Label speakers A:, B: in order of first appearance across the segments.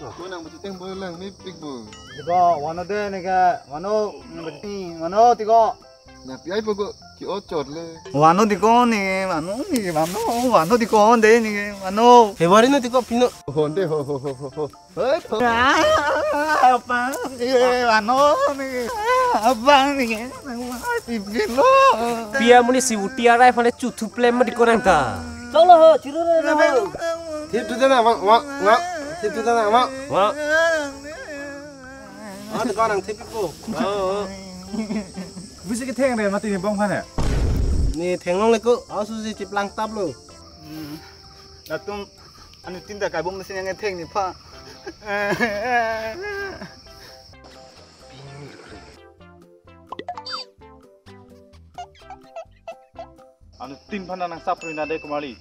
A: Mana macam teng bolang ni pik bu.
B: Tiga, wano deh nih ke, wano tiga.
A: Nah, piai pokok ki ocor le.
B: Wano tiga nih, wano tiga deh nih, wano.
C: Februari na tiko pino.
A: Honde ho.
B: Apa nih, wano nih, apa nih, pipin lo.
D: Pia muni si uti arai fane cutu plem di korang ka.
E: Cholo ho, chiru re na ho.
C: Tip tu na wa. Tip tu na wa.
D: Wa.
C: Ada korang tip po.
B: Bisa kita yang deh mati nih bang mana?
C: Ni thenglong le ko asu si tip lang tap lo.
B: Datum, anu tindak kayak bom mesin yang ngeteng nih pak. Anu tim pana nang sapri nade kembali.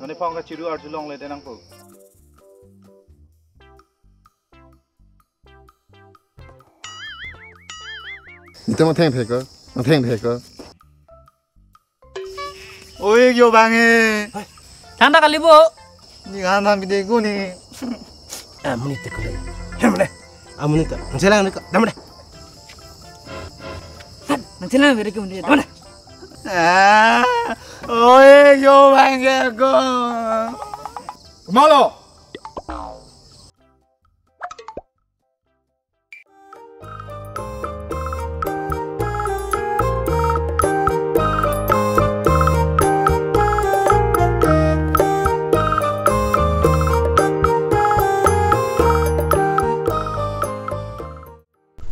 B: Nani pang ka ciru arju long le denang po.
A: Kita mau teng phek.
B: Oi yo bange.
E: Tanda kali bu.
B: Ni ana bide ko ni.
C: Amuni te ko. Hemle. Amuni ta. Anselang ni ko. Damle.
E: Nanti lah beri kemudian. Mana?
B: Oi yo bange ko. Malo.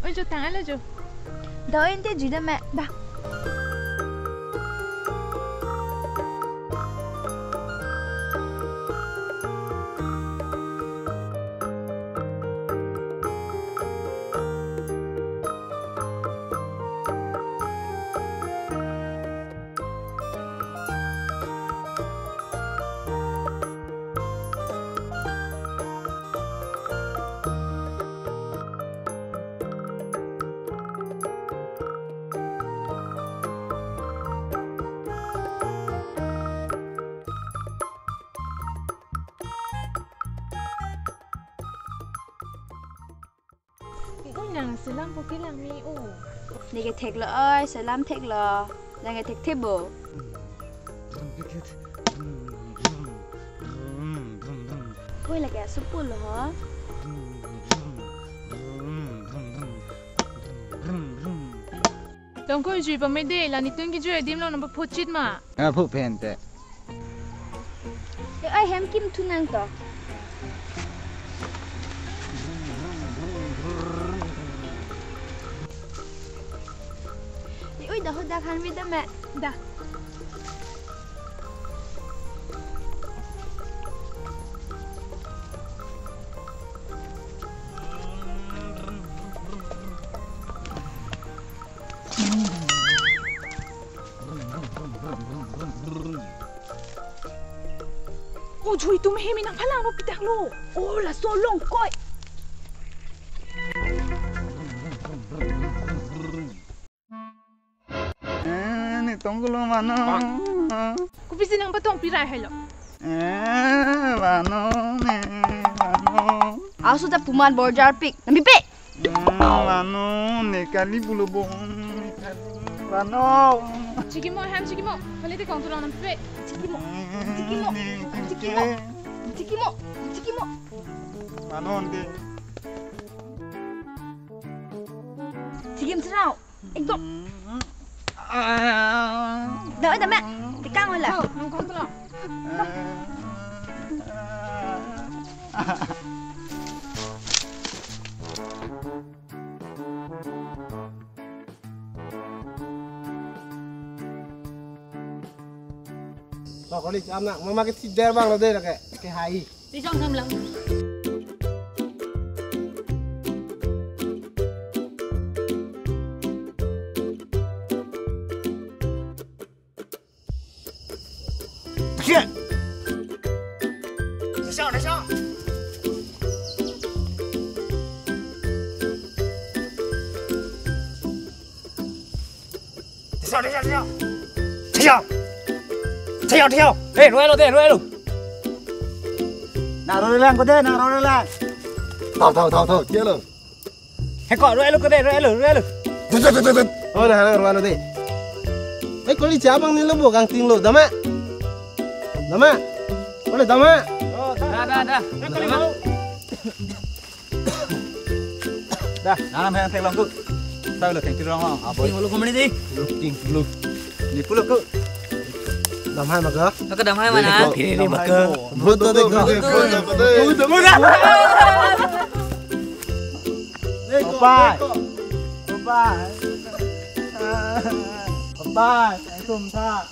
F: Ôi, chú tán là chú.
G: Đợi anh tên gì đó mẹ.
F: Đã. Ôi, nàng sẽ làm một cái làng mi ủ.
G: Này cái thịt là ơi, sẽ làm thịt là cái thịt thịt bò. Thôi là cái súp bùn là hả?
F: Đồng coi chú bà mấy đê là nít tương cái chú ấy đêm lâu nó bà phốt chít mà.
B: Phụ phèn tệ.
G: Ơi hem kim thu năng to. Ôi dah dah kan vi dah mẹ.
F: Đã. Ôi trời, tụi mày hề mình nặng phá làng nó bị tạc lô. Ôi là số lông coi.
B: Ni tong ko lo mano.
F: Cô biết gì nặng bắt tông pirai hay lo.
B: Mano ne, mano.
G: Aku sudah puman borjar pik. Nampi pe.
B: Mano ne kali bulu bong. Mano.
F: Chiki mo, ham chiki mo. Kali te kong tu lang nang pe.
G: Chiki mo. Chiki mo. Chiki mo. Chiki mo. Chiki mo.
B: Mano de.
G: Chiki mo sao? Ekdom. Đợi ta mẹ. Thì căng rồi là.
F: Thôi, nang kong tu lang.
C: Ba ko ni am na. Mama ke tider bang lo de la ke hai.
H: Đi trong thầm lặng.
B: Chuyện. Để sao? Theo. Ê, nuôi luôn. Nào rồi lên, có thế nào rồi lên.
A: Thao, kia lo.
E: Hãy gọi rồi cái đây rồi.
C: Oh nah hang ruano deh. Kau li cabang ni lo bukan ting lo, dama. Boleh dama.
E: Dah. Dah, nanam hang tek long tu. Sao lo tek long long. Apa? Ting lo kau mana ni?
C: Ting lo.
E: Ni pula kau.
C: Dam hai maga.
E: Kau kedam hai mana?
D: Ini maka
C: Betul deh kau.
E: Bye. Anh cùng tha.